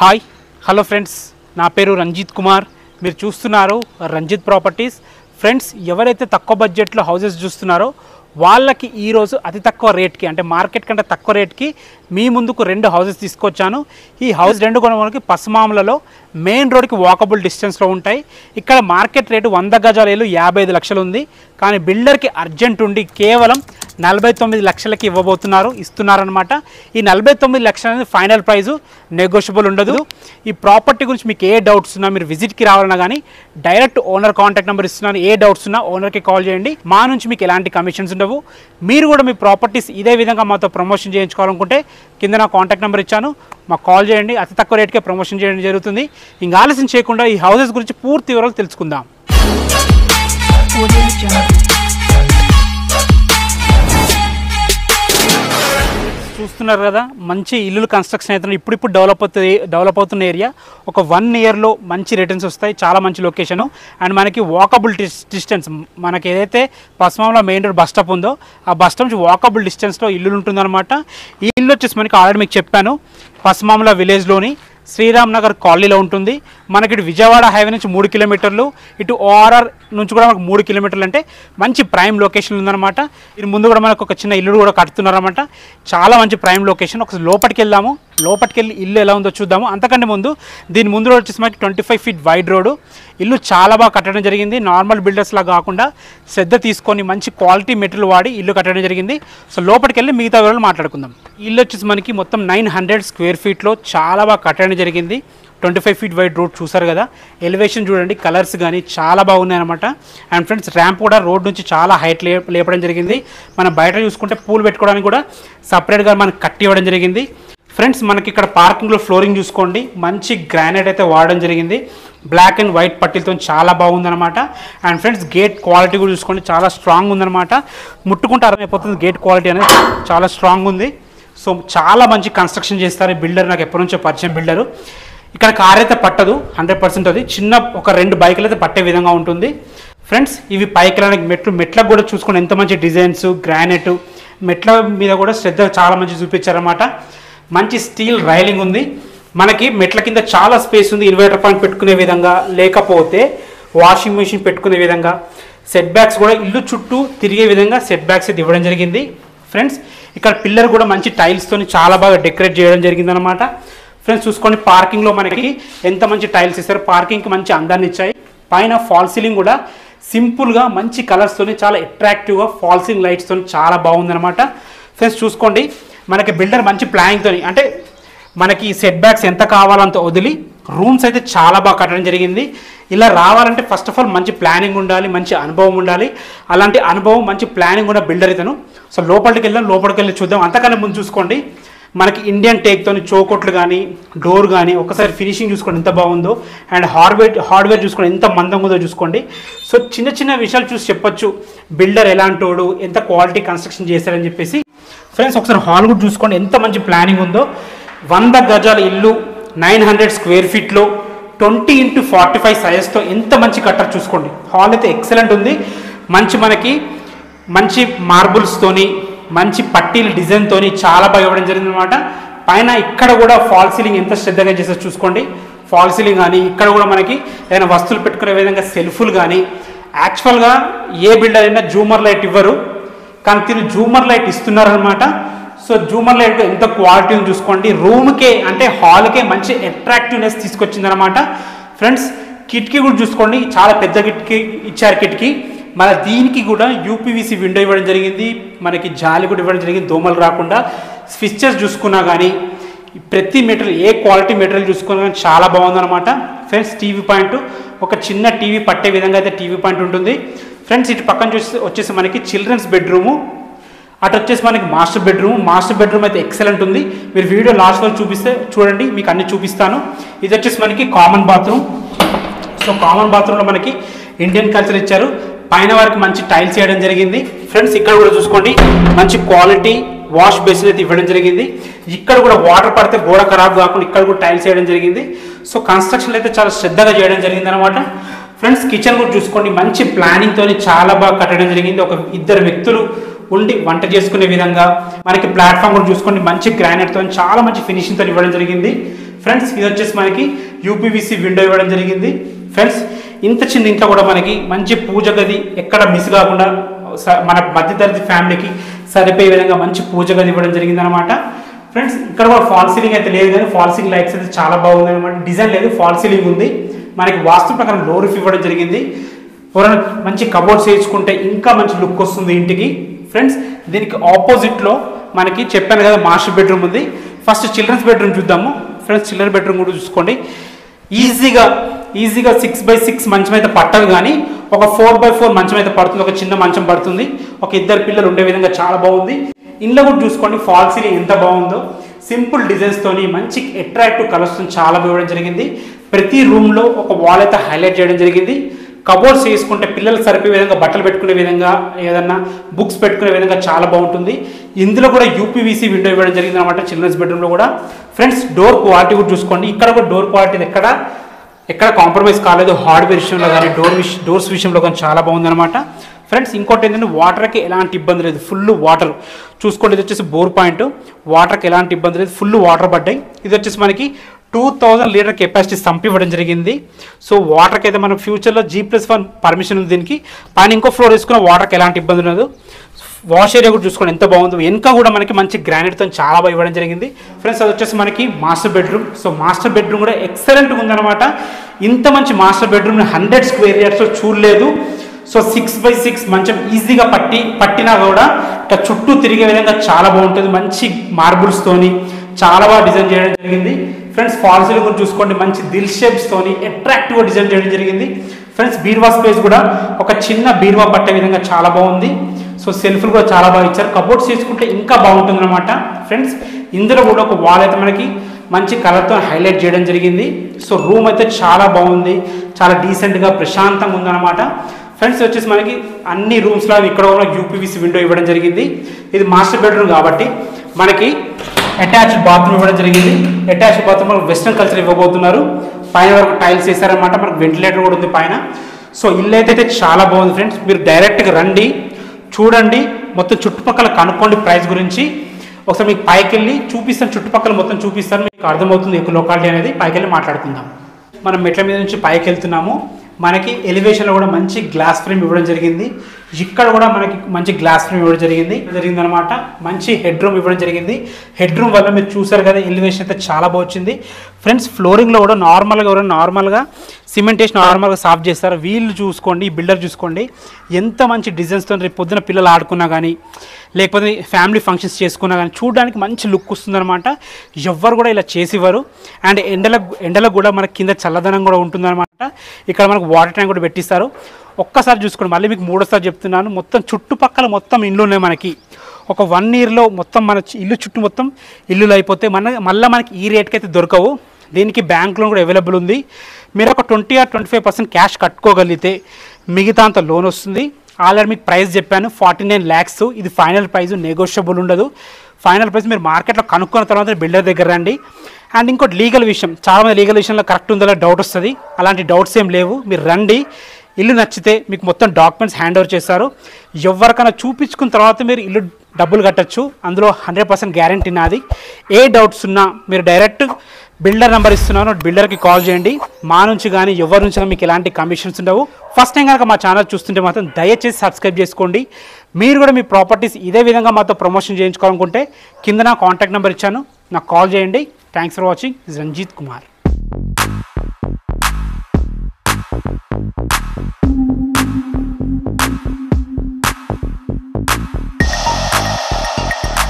Hi hello friends, నా పేరు రంజిత్ కుమార్. మీరు చూస్తున్నారు రంజిత్ ప్రాపర్టీస్. ఫ్రెండ్స్, ఎవరైతే తక్కువ బడ్జెట్లో హౌసెస్ చూస్తున్నారో వాళ్ళకి ఈరోజు అతి తక్కువ రేట్కి, అంటే మార్కెట్ కంటే తక్కువ రేట్కి మీ ముందుకు రెండు హౌసెస్ తీసుకొచ్చాను. ఈ హౌస్ రెండు కూడా మనకి పసుమాములలో మెయిన్ రోడ్కి వాకబుల్ డిస్టెన్స్లో ఉంటాయి. ఇక్కడ మార్కెట్ రేటు 100 గజాల ఇల్లు 55 లక్షలు ఉంది. కానీ బిల్డర్కి అర్జెంట్ ఉండి కేవలం 49 లక్షలకి ఇస్తున్నారనమాట. ఈ 49 లక్షలు అనేది ఫైనల్ ప్రైజు, నెగోషియబుల్ ఉండదు. ఈ ప్రాపర్టీ గురించి మీకు ఏ డౌట్స్ ఉన్నా మీరు విజిట్కి రావాలన్నా కానీ డైరెక్ట్ ఓనర్ కాంటాక్ట్ నెంబర్ ఇస్తున్నాను. ఏ డౌట్స్ ఉన్నా ఓనర్కి కాల్ చేయండి. మా నుంచి మీకు ఎలాంటి కమిషన్స్ ఉండవు. మీరు కూడా మీ ప్రాపర్టీస్ ఇదే విధంగా మాతో ప్రమోషన్ చేయించుకోవాలనుకుంటే కింద నా కాంటాక్ట్ నెంబర్ ఇచ్చాను, మాకు కాల్ చేయండి. అతి తక్కువ రేట్కే ప్రమోషన్ చేయడం జరుగుతుంది. ఇంకా ఆలస్యం చేయకుండా ఈ హౌసెస్ గురించి పూర్తి వివరాలు తెలుసుకుందాం. చూస్తున్నారు కదా, మంచి ఇల్లులు కన్స్ట్రక్షన్ అవుతున్నాయి. ఇప్పుడు డెవలప్ అవుతున్న ఏరియా. ఒక 1 ఇయర్లో మంచి రిటర్న్స్ వస్తాయి. చాలా మంచి లొకేషను అండ్ మనకి వాకబుల్ డిస్టెన్స్. మనకి ఏదైతే పశ్చిమంలో మెయిన్ రోడ్ బస్ స్టాప్ ఉందో ఆ బస్ స్టాప్ నుంచి వాకబుల్ డిస్టెన్స్లో ఇల్లు ఉంటుందన్నమాట. ఈ ఇల్లు వచ్చేసి మనకి ఆల్రెడీ మీకు చెప్పాను, పశ్చిమంలో విలేజ్లోని శ్రీరామ్ నగర్ కాలనీలో ఉంటుంది. మనకి ఇటు విజయవాడ హైవే నుంచి 3 కిలోమీటర్లు, ఇటు ఓఆర్ఆర్ నుంచి కూడా మనకు 3 కిలోమీటర్లు, అంటే మంచి ప్రైమ్ లొకేషన్ ఉందన్నమాట. ఇది ముందు కూడా మనకు ఒక చిన్న ఇల్లు కూడా కడుతున్నారన్నమాట. చాలా మంచి ప్రైమ్ లొకేషన్. ఒకసారి లోపలికి వెళ్దాము, లోపలికి వెళ్ళి ఇల్లు ఎలా ఉందో చూద్దాము. అంతకంటే ముందు దీని ముందు రోడ్ వచ్చేసి మనకి 25 ఫీట్ వైడ్ రోడ్డు. ఇల్లు చాలా బాగా కట్టడం జరిగింది. నార్మల్ బిల్డర్స్లా కాకుండా శ్రద్ధ తీసుకొని మంచి క్వాలిటీ మెటీరియల్ వాడి ఇల్లు కట్టడం జరిగింది. సో లోపలికి వెళ్ళి మిగతా వివరాలు మాట్లాడుకుందాం. ఇల్లు వచ్చేసి మనకి మొత్తం 900 స్క్వేర్ ఫీట్లో చాలా బాగా కట్టడం జరిగింది. 25 ఫీట్ వైడ్ రోడ్ చూసారు కదా. ఎలివేషన్ చూడండి, కలర్స్ కానీ చాలా బాగున్నాయి అనమాట. అండ్ ఫ్రెండ్స్, ర్యాంప్ కూడా రోడ్ నుంచి చాలా హైట్ లేపడం జరిగింది. మనం బయట చూసుకుంటే పూలు పెట్టుకోవడానికి కూడా సపరేట్గా మనకి కట్టి ఇవ్వడం జరిగింది. ఫ్రెండ్స్, మనకి ఇక్కడ పార్కింగ్లో ఫ్లోరింగ్ చూసుకోండి, మంచి గ్రానైట్ అయితే వాడడం జరిగింది. బ్లాక్ అండ్ వైట్ పట్టీలతో చాలా బాగుందన్నమాట. అండ్ ఫ్రెండ్స్, గేట్ క్వాలిటీ కూడా చూసుకోండి, చాలా స్ట్రాంగ్ ఉందన్నమాట. ముట్టుకుంటే అర్థమైపోతుంది గేట్ క్వాలిటీ అనేది చాలా స్ట్రాంగ్ ఉంది. సో చాలా మంచి కన్స్ట్రక్షన్ చేస్తారు ఈ బిల్డర్. నాకు ఎప్పటి నుంచో పరిచయం బిల్డరు. ఇక్కడ కార్ అయితే పట్టదు, 100% అది. చిన్న ఒక 2 బైకులు అయితే పట్టే విధంగా ఉంటుంది. ఫ్రెండ్స్, ఇవి పైకి రానికి మెట్లకు కూడా చూసుకోండి ఎంత మంచి డిజైన్స్, గ్రానైట్ మెట్ల మీద కూడా శ్రద్ధ చాలా మంచి చూపించారన్నమాట. మంచి స్టీల్ రైలింగ్ ఉంది. మనకి మెట్ల కింద చాలా స్పేస్ ఉంది. ఇన్వర్టర్ పాయింట్ పెట్టుకునే విధంగా, లేకపోతే వాషింగ్ మెషిన్ పెట్టుకునే విధంగా, సెట్ బ్యాక్స్ కూడా ఇల్లు చుట్టూ తిరిగే విధంగా సెట్ బ్యాక్స్ అయితే ఇవ్వడం జరిగింది. ఫ్రెండ్స్, ఇక్కడ పిల్లర్ కూడా మంచి టైల్స్తో చాలా బాగా డెకరేట్ చేయడం జరిగింది అనమాట. ఫ్రెండ్స్ చూసుకోండి, పార్కింగ్లో మనకి ఎంత మంచి టైల్స్ ఇస్తారు, పార్కింగ్కి మంచి అందాన్ని ఇచ్చాయి. పైన ఫాల్ సీలింగ్ కూడా సింపుల్గా మంచి కలర్స్తోని చాలా అట్రాక్టివ్గా ఫాల్ సీలింగ్ లైట్స్తో చాలా బాగుందన్నమాట. ఫ్రెండ్స్ చూసుకోండి, మనకి బిల్డర్ మంచి ప్లానింగ్తో, అంటే మనకి సెట్ బ్యాక్స్ ఎంత కావాలంత వదిలి రూమ్స్ అయితే చాలా బాగా కట్టడం జరిగింది. ఇలా రావాలంటే ఫస్ట్ ఆఫ్ ఆల్ మంచి ప్లానింగ్ ఉండాలి, మంచి అనుభవం ఉండాలి. అలాంటి అనుభవం, మంచి ప్లానింగ్ ఉన్న బిల్డర్ ఇతను. సో లోపలికి వెళ్ళి చూద్దాం. అంతకన్నా ముందు చూసుకోండి, మనకి ఇండియన్ టేక్తో చౌకొట్లు కానీ, డోర్ కానీ ఒకసారి ఫినిషింగ్ చూసుకోండి ఎంత బాగుందో. అండ్ హార్డ్వేర్ చూసుకోండి ఎంత మందంగా ఉందో చూసుకోండి. సో చిన్న చిన్న విషయాలు చూసి చెప్పొచ్చు బిల్డర్ ఎలాంటోడు, ఎంత క్వాలిటీ కన్స్ట్రక్షన్ చేశారని చెప్పేసి. ఫ్రెండ్స్, ఒకసారి హాల్ కూడా చూసుకోండి ఎంత మంచి ప్లానింగ్ ఉందో. 100 గజాల ఇల్లు 900 స్క్వేర్ ఫీట్లో 20x45 సైజ్తో ఎంత మంచి కట్టర్ చూసుకోండి. హాల్ అయితే ఎక్సలెంట్ ఉంది. మనకి మంచి మార్బుల్స్తోని, మంచి పట్టీల డిజైన్తో చాలా బాగా ఇవ్వడం జరిగింది అనమాట. పైన ఇక్కడ కూడా ఫాల్ సీలింగ్ ఎంత శ్రద్ధగా చేసేది చూసుకోండి. ఫాల్ సీలింగ్ కానీ, ఇక్కడ కూడా మనకి ఏదైనా వస్తువులు పెట్టుకునే విధంగా సెల్ఫులు కానీ. యాక్చువల్గా ఏ బిల్డర్ అయినా జూమర్ లైట్ ఇవ్వరు, కానీ తిను జూమర్ లైట్ ఇస్తున్నారనమాట. సో జూమర్ లైట్ ఎంత క్వాలిటీ చూసుకోండి. రూమ్కే, అంటే హాల్కే మంచి అట్రాక్టివ్నెస్ తీసుకొచ్చిందనమాట. ఫ్రెండ్స్, కిటికీ కూడా చూసుకోండి, చాలా పెద్ద కిటికీ ఇచ్చారు. కిటికీ మళ్ళీ దీనికి కూడా యూపీవీసీ విండో ఇవ్వడం జరిగింది. మనకి జాలి కూడా ఇవ్వడం జరిగింది దోమలు రాకుండా. స్విచ్చెస్ చూసుకున్నా కానీ ప్రతి మెటీరియల్, ఏ క్వాలిటీ మెటీరియల్ చూసుకున్నా కానీ చాలా బాగుందన్నమాట. ఫ్రెండ్స్, టీవీ పాయింట్, ఒక చిన్న టీవీ పట్టే విధంగా అయితే టీవీ పాయింట్ ఉంటుంది. ఫ్రెండ్స్, ఇటు పక్కన వచ్చేసి మనకి చిల్డ్రన్స్ బెడ్రూము, అటు వచ్చేసి మనకి మాస్టర్ బెడ్రూమ్ అయితే ఎక్సలెంట్ ఉంది. మీరు వీడియో లాస్ట్ వరకు చూడండి, మీకు అన్ని చూపిస్తాను. ఇది వచ్చేసి మనకి కామన్ బాత్రూమ్. సో కామన్ బాత్రూంలో మనకి ఇండియన్ కల్చర్ ఇచ్చారు. పైన వరకు మంచి టైల్స్ వేయడం జరిగింది. ఫ్రెండ్స్, ఇక్కడ కూడా చూసుకోండి మంచి క్వాలిటీ వాష్ బేసిన్ అయితే ఇవ్వడం జరిగింది. ఇక్కడ కూడా వాటర్ పడితే గోడ ఖరాబ్ కాకుండా ఇక్కడ కూడా టైల్స్ వేయడం జరిగింది. సో కన్స్ట్రక్షన్ అయితే చాలా శ్రద్ధగా చేయడం జరిగింది అనమాట. ఫ్రెండ్స్, కిచెన్ కూడా చూసుకోండి, మంచి ప్లానింగ్తో చాలా బాగా కట్టడం జరిగింది. ఒక 2 వ్యక్తులు ఉండి వంట చేసుకునే విధంగా. మనకి ప్లాట్ఫామ్ కూడా చూసుకోండి, మంచి గ్రానైట్తో చాలా మంచి ఫినిషింగ్తో ఇవ్వడం జరిగింది. ఫ్రెండ్స్ ఇది వచ్చేసి మనకి యూపీవీసీ విండో ఇవ్వడం జరిగింది. ఫ్రెండ్స్ ఇంత చిన్న ఇంట్లో కూడా మనకి మంచి పూజ గది ఎక్కడ మిస్ కాకుండా మన మధ్యతరగతి ఫ్యామిలీకి సరిపోయే విధంగా మంచి పూజ గది ఇవ్వడం జరిగింది అనమాట. ఫ్రెండ్స్ ఇక్కడ కూడా ఫాల్ సీలింగ్ అయితే లేదు, కానీ ఫాల్ సీలింగ్ లైట్స్ అయితే చాలా బాగుంది అనమాట. డిజైన్ లేదు, ఫాల్ సీలింగ్ ఉంది. మనకి వాస్తు ప్రకారం లో రూఫ్ ఇవ్వడం జరిగింది. ఎవరైనా మంచి కబోర్డ్స్ వేయించుకుంటే ఇంకా మంచి లుక్ వస్తుంది ఇంటికి. ఫ్రెండ్స్ దీనికి ఆపోజిట్లో మనకి చెప్పాను కదా మాస్టర్ బెడ్రూమ్ ఉంది. ఫస్ట్ చిల్డ్రన్స్ బెడ్రూమ్ చూద్దాము. ఫ్రెండ్స్ చిల్డ్రన్ బెడ్రూమ్ కూడా చూసుకోండి. ఈజీగా 6x6 మంచం అయితే పట్టదు, కానీ ఒక 4x4 మంచం అయితే పడుతుంది. ఒక చిన్న మంచం పడుతుంది. ఒక ఇద్దరు పిల్లలు ఉండే విధంగా చాలా బాగుంది. ఇంట్లో కూడా చూసుకోండి ఫాల్ సీలింగ్ ఎంత బాగుందో. సింపుల్ డిజైన్స్తోని మంచి అట్రాక్టివ్ కలర్స్తో చాలా ఇవ్వడం జరిగింది. ప్రతి రూమ్లో ఒక వాల్ అయితే హైలైట్ చేయడం జరిగింది. కబోర్డ్స్ వేసుకుంటే పిల్లలు సరిపోయే విధంగా, బట్టలు పెట్టుకునే విధంగా, ఏదన్నా బుక్స్ పెట్టుకునే విధంగా చాలా బాగుంటుంది. ఇందులో కూడా యూపీవీసీ విండో ఇవ్వడం జరిగింది అనమాట చిల్డ్రన్స్ బెడ్రూమ్లో కూడా. ఫ్రెండ్స్ డోర్ క్వాలిటీ కూడా చూసుకోండి. ఇక్కడ కూడా డోర్ క్వాలిటీ ఎక్కడ కాంప్రమైజ్ కాలేదు. హార్డ్వేర్ విషయంలో కానీ డోర్స్ విషయంలో కానీ చాలా బాగుందన్నమాట. ఫ్రెండ్స్ ఇంకోటి ఏంటంటే వాటర్కి ఎలాంటి ఇబ్బంది లేదు, ఫుల్ వాటర్ చూసుకోండి. ఇది వచ్చేసి బోర్ పాయింట్, వాటర్కి ఎలాంటి ఇబ్బంది లేదు, ఫుల్ వాటర్ పడ్డాయి. ఇది వచ్చేసి మనకి 2000 లీటర్ కెపాసిటీ సంప్ ఇవ్వడం జరిగింది. సో వాటర్కి అయితే మనం ఫ్యూచర్లో G+1 పర్మిషన్ ఉంది దీనికి. పైన ఇంకో ఫ్లోర్ వేసుకున్న వాటర్కి ఎలాంటి ఇబ్బంది ఉండదు. వాష్ ఏరియా కూడా చూసుకోండి ఎంత బాగుందో. వెనక కూడా మనకి మంచి గ్రానైట్తో చాలా బాగా ఇవ్వడం జరిగింది. ఫ్రెండ్స్ అది వచ్చేసి మనకి master bedroom. So master bedroom కూడా ఎక్సలెంట్గా ఉందన్నమాట. ఇంత మంచి మాస్టర్ బెడ్రూమ్ 100 స్క్వేర్ యార్డ్స్లో చూడలేదు. సో 6x6 మంచం ఈజీగా పట్టినా కూడా ఇట్లా చుట్టూ తిరిగే విధంగా చాలా బాగుంటుంది. మంచి మార్బుల్స్తోని చాలా బాగా డిజైన్ చేయడం జరిగింది. ఫ్రెండ్స్ ఫాల్ సీలింగ్ కూడా చూసుకోండి, మంచి దిల్ షేప్స్తోని అట్రాక్టివ్గా డిజైన్ చేయడం జరిగింది. ఫ్రెండ్స్ బీర్వా స్పేస్ కూడా ఒక చిన్న బీర్వా పట్టే విధంగా చాలా బాగుంది. సో సెల్ఫ్లు కూడా చాలా బాగా ఇచ్చారు. కబోర్డ్స్ చేసుకుంటే ఇంకా బాగుంటుంది అనమాట. ఫ్రెండ్స్ ఇందులో కూడా ఒక వాల్ అయితే మనకి మంచి కలర్తో హైలైట్ చేయడం జరిగింది. సో రూమ్ అయితే చాలా బాగుంది, చాలా డీసెంట్గా ప్రశాంతంగా ఉందన్నమాట. ఫ్రెండ్స్ వచ్చేసి మనకి అన్ని రూమ్స్లో ఇక్కడ కూడా యూపీవీసీ విండో ఇవ్వడం జరిగింది. ఇది మాస్టర్ బెడ్రూమ్ కాబట్టి మనకి అటాచ్డ్ బాత్రూమ్ ఇవ్వడం జరిగింది. అటాచ్డ్ బాత్రూమ్ వెస్ట్రన్ కల్చర్ ఇవ్వబోతున్నారు. పైన వరకు టైల్స్ వేసారనమాట. మనకు వెంటిలేటర్ కూడా ఉంది పైన. సో ఇల్లు అయితే చాలా బాగుంది. ఫ్రెండ్స్ మీరు డైరెక్ట్గా రండి, చూడండి, మొత్తం చుట్టుపక్కల కనుక్కోండి ప్రైస్ గురించి. ఒకసారి మీకు పైకి వెళ్ళి చూపిస్తాను, చుట్టుపక్కల మొత్తం చూపిస్తాను, మీకు అర్థమవుతుంది ఎక్కువ లొకాలిటీ అనేది. పైకి వెళ్ళి మాట్లాడుకుందాం. మనం మెట్ల మీద నుంచి పైకి వెళ్తున్నాము. మనకి ఎలివేషన్లో కూడా మంచి గ్లాస్ ఫ్రేమ్ ఇవ్వడం జరిగింది. ఇక్కడ కూడా మనకి మంచి గ్లాస్ ఫ్రేమ్ ఇవ్వడం జరిగిందనమాట. మంచి హెడ్ రూమ్ ఇవ్వడం జరిగింది. హెడ్ రూమ్ వల్ల మీరు చూసారు కదా ఎలివేషన్ అయితే చాలా బాగుంది. ఫ్రెండ్స్ ఫ్లోరింగ్లో కూడా నార్మల్గా సిమెంట్ వేసి నార్మల్గా సాఫ్ చేస్తారు. వీళ్ళు చూసుకోండి, ఈ బిల్డర్ చూసుకోండి ఎంత మంచి డిజైన్స్తో రేపు పొద్దున పిల్లలు ఆడుకున్నా కానీ, లేకపోతే ఫ్యామిలీ ఫంక్షన్స్ చేసుకున్నా కానీ చూడడానికి మంచి లుక్ వస్తుందన్నమాట. ఎవ్వరు కూడా ఇలా చేసివ్వరు. అండ్ ఎండలకు కూడా మనకి కింద చల్లదనం కూడా ఉంటుందన్నమాట. ఇక్కడ మనకు వాటర్ ట్యాంక్ కూడా పెట్టిస్తారు. ఒక్కసారి చూసుకోండి, మళ్ళీ మీకు మూడోసారి చెప్తున్నాను. మొత్తం చుట్టుపక్కల మొత్తం ఇండ్లు ఉన్నాయి మనకి. ఒక 1 yearలో మొత్తం మన ఇల్లు చుట్టూ మొత్తం ఇల్లులు అయిపోతే మళ్ళీ మనకి ఈ రేట్కి అయితే దొరకవు. దీనికి బ్యాంక్ లోన్ కూడా అవైలబుల్ ఉంది. మీరు ఒక 20 or 25% క్యాష్ కట్టుకోగలిగితే మిగతా అంత లోన్ వస్తుంది. ఆల్రెడీ మీకు ప్రైస్ చెప్పాను 49 lakhs. ఇది ఫైనల్ ప్రైస్, నెగోషియబుల్ ఉండదు. ఫైనల్ ప్రైస్ మీరు మార్కెట్లో కనుక్కున్న తర్వాత బిల్డర్ దగ్గర రండి. అండ్ ఇంకోటి లీగల్ విషయం, చాలామంది లీగల్ విషయంలో కరెక్ట్ ఉందో డౌట్ వస్తుంది. అలాంటి డౌట్స్ ఏం లేవు. మీరు రండి, ఇల్లు నచ్చితే మీకు మొత్తం డాక్యుమెంట్స్ హ్యాండ్ ఓవర్ చేస్తారు. ఎవరికైనా చూపించుకున్న తర్వాత మీరు ఇల్లు డబ్బులు కట్టచ్చు. అందులో 100% గ్యారంటీ నాది. ఏ డౌట్స్ ఉన్నా మీరు డైరెక్ట్ బిల్డర్ నెంబర్ ఇస్తున్నాను, బిల్డర్కి కాల్ చేయండి. మా నుంచి కానీ ఎవరి నుంచి మీకు ఎలాంటి కమిషన్స్ ఉండవు. ఫస్ట్ టైం కనుక మా ఛానల్ చూస్తుంటే మాత్రం దయచేసి సబ్స్క్రైబ్ చేసుకోండి. మీరు కూడా మీ ప్రాపర్టీస్ ఇదే విధంగా మాతో ప్రమోషన్ చేయించుకోవాలనుకుంటే కింద నా కాంటాక్ట్ నెంబర్ ఇచ్చాను, నాకు కాల్ చేయండి. Thanks for watching. Ranjith Kumar.